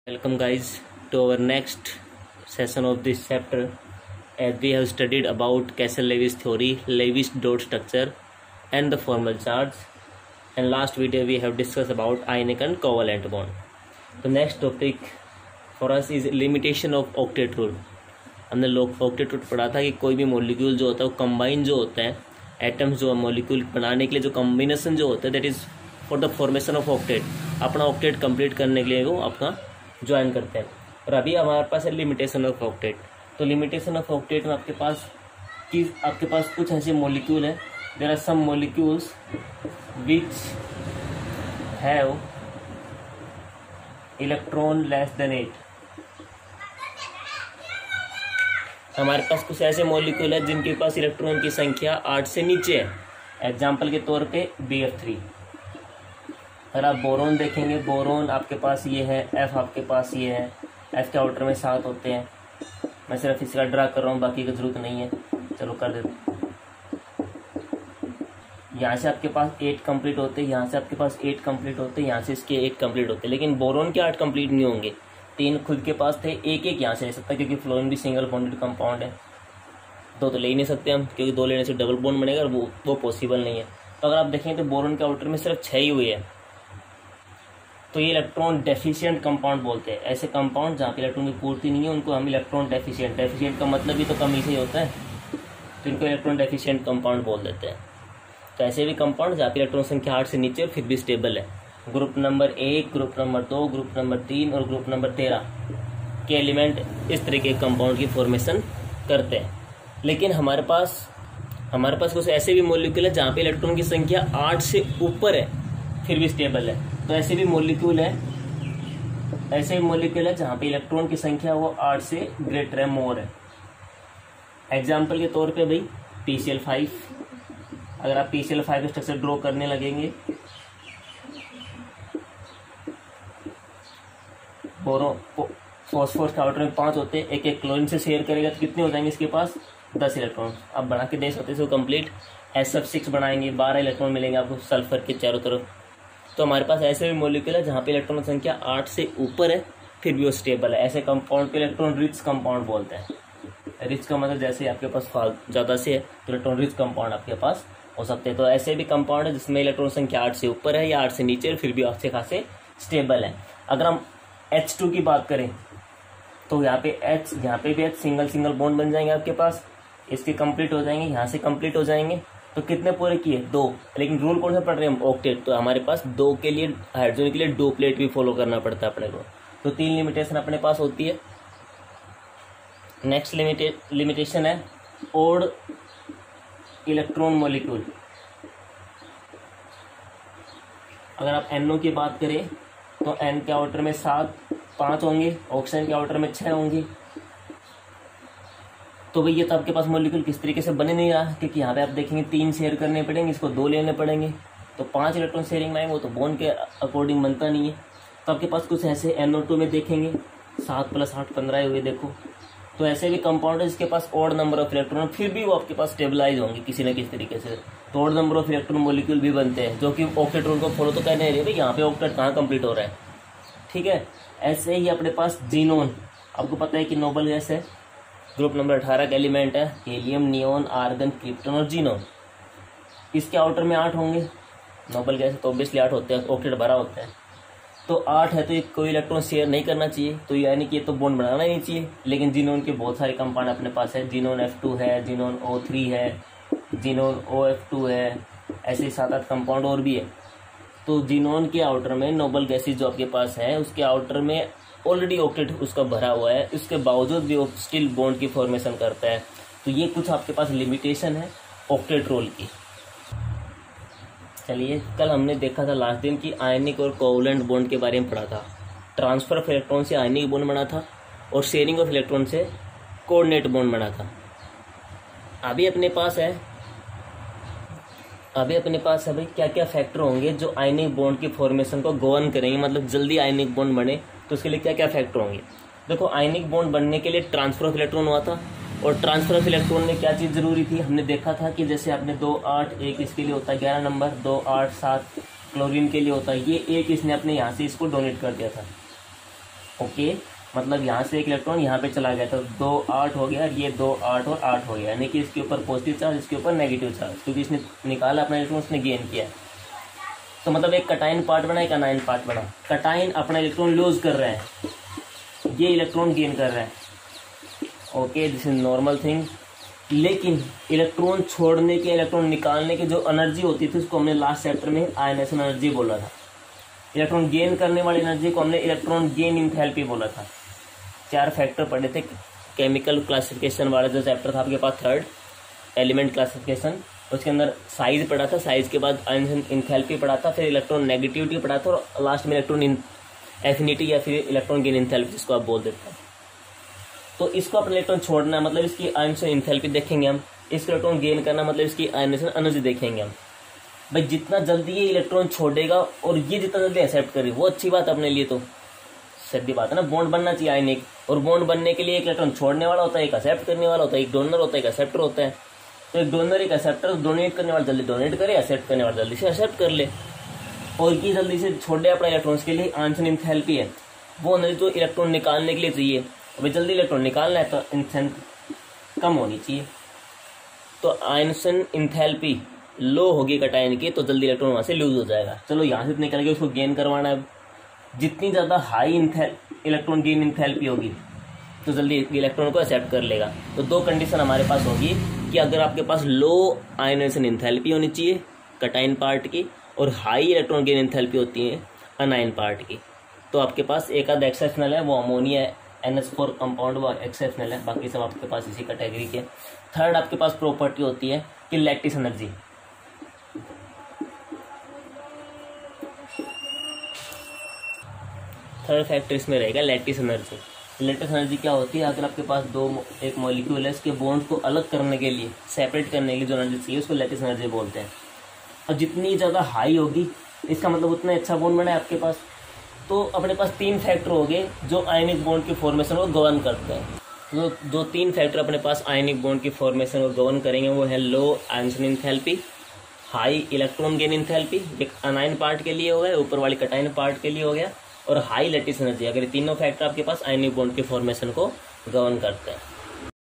Welcome guys to our next session of this chapter, as we have studied about Castle-Lewis theory, Lewis dot structure and the formal charge, and last video we have discussed about ionic and covalent bond. The next topic for us is limitation of octet rule. हमने लोग octet rule पढ़ा था कि कोई भी molecule जो होता है वो कंबाइन जो होता है, एटम्स जो मॉलिक्यूल बनाने के लिए जो कॉम्बिनेशन जो होता है that is for the formation of octet, अपना ऑक्टेट कंप्लीट करने के लिए वो अपना ज्वाइन करते हैं। और अभी हमारे पास है लिमिटेशन ऑफ ऑक्टेट। तो लिमिटेशन ऑफ ऑक्टेट में आपके पास कुछ ऐसे मॉलिक्यूल है, there are some molecules which have electron less than 8। हमारे पास कुछ ऐसे मॉलिक्यूल है जिनके पास इलेक्ट्रॉन की संख्या 8 से नीचे है। एग्जाम्पल के तौर पे BF3। अगर आप बोरोन देखेंगे, बोरोन आपके पास ये है, F आपके पास ये है, F के आउटर में 7 होते हैं। मैं सिर्फ इसका ड्रा कर रहा हूँ, बाकी की जरूरत नहीं है, चलो कर देते। यहाँ से आपके पास 8 कंप्लीट होते हैं, यहाँ से आपके पास 8 कंप्लीट होते हैं, यहाँ से इसके 8 कंप्लीट होते हैं। लेकिन बोरोन के 8 कंप्लीट नहीं होंगे, 3 खुद के पास थे, एक यहाँ से ले सकता है क्योंकि फ्लोरीन भी सिंगल बॉन्डेड कंपाउंड है। 2 तो ले ही नहीं सकते हम, क्योंकि 2 लेने से डबल बॉन्ड बनेगा और वो पॉसिबल नहीं है। तो अगर आप देखें तो बोरोन के आउटर में सिर्फ 6 ही हुए हैं, तो ये इलेक्ट्रॉन डेफिशिएंट कंपाउंड बोलते हैं। ऐसे कंपाउंड जहाँ पे इलेक्ट्रॉन की पूर्ति नहीं है उनको हम इलेक्ट्रॉन डेफिशिएंट का मतलब भी तो कमी से ही होता है, तो इनको इलेक्ट्रॉन डेफिशिएंट कंपाउंड बोल देते हैं। तो ऐसे भी कंपाउंड जहाँ पे इलेक्ट्रॉन संख्या 8 से नीचे और फिर भी स्टेबल है। Group number 1, group number 2, group number 3 और ग्रुप नंबर 13 के एलिमेंट इस तरह के कंपाउंड की फॉर्मेशन करते हैं। लेकिन हमारे पास कुछ ऐसे भी मॉलिक्यूल है जहाँ पे इलेक्ट्रॉन की संख्या 8 से ऊपर है फिर भी स्टेबल है। तो ऐसे भी मॉलिक्यूल है जहाँ पे इलेक्ट्रॉन की संख्या वो 8 से ग्रेटर है, मोर है। एग्जाम्पल के तौर पे भाई PCl5। अगर आप PCl5 का स्ट्रक्चर ड्रॉ करने लगेंगे, फॉस्फोरस के आउटर में 5 होते हैं, एक क्लोरीन से शेयर करेगा तो कितने हो जाएंगे इसके पास 10 इलेक्ट्रॉन। आप बना के दे सकते हो कंप्लीट। SF6 बनाएंगे, 12 इलेक्ट्रॉन मिलेंगे आपको सल्फर के चारों तरफ। तो हमारे पास ऐसे भी मॉलिक्यूल है जहाँ पे इलेक्ट्रॉन संख्या 8 से ऊपर है फिर भी वो स्टेबल है। ऐसे कंपाउंड पे इलेक्ट्रॉन रिच कंपाउंड बोलते हैं। रिच का मतलब जैसे आपके पास ज़्यादा से है तो इलेक्ट्रॉन रिच कंपाउंड आपके पास हो सकते हैं। तो ऐसे भी कंपाउंड है जिसमें इलेक्ट्रॉन संख्या 8 से ऊपर है या 8 से नीचे है फिर भी अच्छे खासे स्टेबल है। अगर हम H2 की बात करें तो यहाँ पे भी H सिंगल बॉन्ड बन जाएंगे आपके पास, इसके कंप्लीट हो जाएंगे, यहाँ से कंप्लीट हो जाएंगे। तो कितने पूरे किए 2, लेकिन रूल कौन सा पढ़ रहे हैं हम ऑक्टेट, तो हमारे पास 2 के लिए हाइड्रोजन के लिए 2 प्लेट भी फॉलो करना पड़ता है अपने को। तो 3 लिमिटेशन अपने पास होती है। नेक्स्ट लिमिटेशन है ओड इलेक्ट्रॉन मॉलिक्यूल। अगर आप NO की बात करें तो N के आउटर में 5 होंगे, ऑक्सीजन के आउटर में 6 होंगे। तो भाई ये तो आपके पास मॉलिक्यूल किस तरीके से बने नहीं रहा, क्योंकि यहाँ पे आप देखेंगे 3 शेयर करने पड़ेंगे, इसको 2 लेने पड़ेंगे। तो 5 इलेक्ट्रॉन शेयरिंग में आएंगे, वो तो बॉन्ड के अकॉर्डिंग बनता नहीं है। तो आपके पास कुछ ऐसे NO2 में देखेंगे 7 + 8 15 हुए, देखो। तो ऐसे भी कंपाउंड है जिसके पास ऑड नंबर ऑफ इलेक्ट्रॉन फिर भी वो आपके पास स्टेबलाइज होंगे किसी न किसी तरीके से। तो odd number of electron molecule भी बनते हैं जो कि ऑक्टेट रूल को फॉलो तो कर नहीं रहे, भाई यहाँ पे ऑक्टेट कहाँ कंप्लीट हो रहा है, ठीक है। ऐसे ही अपने पास जीनोन, आपको पता है कि नोबल गैस है, ग्रुप नंबर 18 का एलिमेंट है, हीलियम, नियोन, आर्गन, क्रिप्टन और जीनोन। इसके आउटर में 8 होंगे, नोबल गैस तो ऑब्वियसली 8 होते हैं, ऑक्टेट 12 होता है। तो 8 है तो ये कोई इलेक्ट्रॉन शेयर नहीं करना चाहिए, तो यानी कि ये तो बॉन्ड बनाना ही नहीं चाहिए। लेकिन जीनोन के बहुत सारे कंपाउंड अपने पास है, जीनोन F2 है, जीनोन O3 है, जीनोन OF2 है, ऐसे 7-8 कंपाउंड और भी है। तो जीनोन के आउटर में नोबल गैसेज जो आपके पास है उसके आउटर में ऑलरेडी ऑक्टेट उसका भरा हुआ है, उसके बावजूद भी वो स्टिल बॉन्ड की फॉर्मेशन करता है। तो ये कुछ आपके पास लिमिटेशन है ऑक्टेट रोल की। चलिए, कल हमने देखा था लास्ट दिन की आयनिक और कोवलेंट बॉन्ड के बारे में पढ़ा था। ट्रांसफर ऑफ इलेक्ट्रॉन से आयनिक बॉन्ड बना था और शेयरिंग ऑफ इलेक्ट्रॉन से कोऑर्डिनेट बॉन्ड बना था। अभी अपने पास है भाई क्या क्या फैक्टर होंगे जो आयनिक बॉन्ड की फॉर्मेशन को गवर्न करेंगे, मतलब जल्दी आयनिक बॉन्ड बने तो उसके लिए क्या क्या फैक्टर होंगे। देखो, आयनिक बॉन्ड बनने के लिए ट्रांसफर ऑफ इलेक्ट्रॉन हुआ था, और ट्रांसफर ऑफ इलेक्ट्रॉन में क्या चीज़ जरूरी थी, हमने देखा था कि जैसे आपने 2 8 1 इसके लिए होता है 11 नंबर, 2 8 7 क्लोरीन के लिए होता है, ये एक इसने अपने यहाँ से इसको डोनेट कर दिया था। ओके, मतलब यहाँ से एक इलेक्ट्रॉन यहाँ पे चला गया, तो 2 8 हो गया, ये 2 8 और 8 हो गया, यानी कि इसके ऊपर पॉजिटिव चार्ज, इसके ऊपर नेगेटिव चार्ज, क्योंकि इसने निकाला अपना इलेक्ट्रॉन, उसने गेन किया। तो मतलब एक कटाइन पार्ट बना, एक अनाइन पार्ट बना। कटाइन अपना इलेक्ट्रॉन लूज कर रहा है, ये इलेक्ट्रॉन गेन कर रहा है। Okay, this is normal thing. लेकिन इलेक्ट्रॉन छोड़ने की, इलेक्ट्रॉन निकालने की जो एनर्जी होती थी, उसको हमने लास्ट चैप्टर में आयनेशन एनर्जी बोला था। इलेक्ट्रॉन गेन करने वाली एनर्जी को हमने इलेक्ट्रॉन गेन इंथैल्पी बोला था। 4 फैक्टर पढ़े थे केमिकल क्लासिफिकेशन वाला जो चैप्टर था आपके पास, 3rd एलिमेंट क्लासिफिकेशन, उसके अंदर साइज पढ़ा था, साइज के बाद आयनेशन इंथैल्पी पढ़ा था, फिर इलेक्ट्रॉन नेगेटिविटी पढ़ा था, और लास्ट में इलेक्ट्रॉन एफिनिटी या फिर इलेक्ट्रॉन गेन इंथैल्पी जिसको आप बोल देते हैं। तो इसको अपना इलेक्ट्रॉन छोड़ना मतलब इसकी आयनेशन इंथैल्पी देखेंगे हम, इसको इलेक्ट्रॉन गेन करना मतलब इसकी आयनेशन एनर्जी देखेंगे हम। भाई जितना जल्दी ये इलेक्ट्रॉन छोड़ेगा और ये जितना जल्दी एक्सेप्ट करे वो अच्छी बात अपने लिए, तो सीधी बात है ना। बॉन्ड बनना चाहिए आयनिक, और बॉन्ड बनने के लिए एक इलेक्ट्रॉन छोड़ने वाला होता है, एक एक्सेप्ट करने वाला होता है, एक डोनर होता है, एक एक्सेप्टर होता है। तो एक डोनर एक एक्सेप्टर, डोनेट करने वाला जल्दी डोनेट करे, एक्सेप्ट करने वाला जल्दी से एक्सेप्ट कर ले, और ये जल्दी से छोड़ दे अपना इलेक्ट्रॉन्स के लिए आयनेशन इंथैल्पी है वो एनर्जी तो इलेक्ट्रॉन निकालने के लिए चाहिए। अभी जल्दी इलेक्ट्रॉन निकालना है तो इंथैल्पी कम होनी चाहिए। तो आयनेशन इंथैल्पी लो होगी कटायन की, तो जल्दी इलेक्ट्रॉन वहाँ से लूज हो जाएगा। चलो यहाँ से निकल के उसको गेन करवाना है। जितनी ज़्यादा हाई इलेक्ट्रॉन गेन इंथैल्पी होगी तो जल्दी इलेक्ट्रॉन को एक्सेप्ट कर लेगा। तो 2 कंडीशन हमारे पास होगी कि अगर आपके पास लो आयनेशन इंथैल्पी होनी चाहिए कटायन पार्ट की, और हाई इलेक्ट्रॉन गेन इंथैल्पी होती है अनायन पार्ट की, तो आपके पास एक आध एक्सेप्शनल है, वो अमोनिया है, NH4 कंपाउंड वो एक्सेप्शनल है, बाकी सब आपके पास इसी कैटेगरी के। 3rd आपके पास प्रॉपर्टी होती है कि लैटिस एनर्जी। थर्ड फैक्टर इसमें रहेगा लैटिस एनर्जी। लैटिस एनर्जी क्या होती है? अगर आपके पास एक मॉलिक्यूल है, इसके बॉन्ड को अलग करने के लिए, सेपरेट करने के लिए जो एनर्जी चाहिए उसको लैटिस एनर्जी बोलते हैं। और जितनी ज़्यादा हाई होगी इसका मतलब उतना अच्छा बॉन्ड बना है आपके पास। तो अपने पास 3 फैक्टर हो गए जो आयनिक बॉन्ड की फॉर्मेशन को गवर्न करते हैं। तो जो 3 फैक्टर अपने पास आयनिक बॉन्ड की फॉर्मेशन को गवर्न करेंगे वो है low ionisation enthalpy, high electron gain enthalpy, एक अनायन पार्ट के लिए हो गया, ऊपर वाली कटायन पार्ट के लिए हो गया, और हाई लैटिस एनर्जी। अगर ये तीनों फैक्टर आपके पास आयनिक बॉन्ड के फॉर्मेशन को गवर्न करते हैं।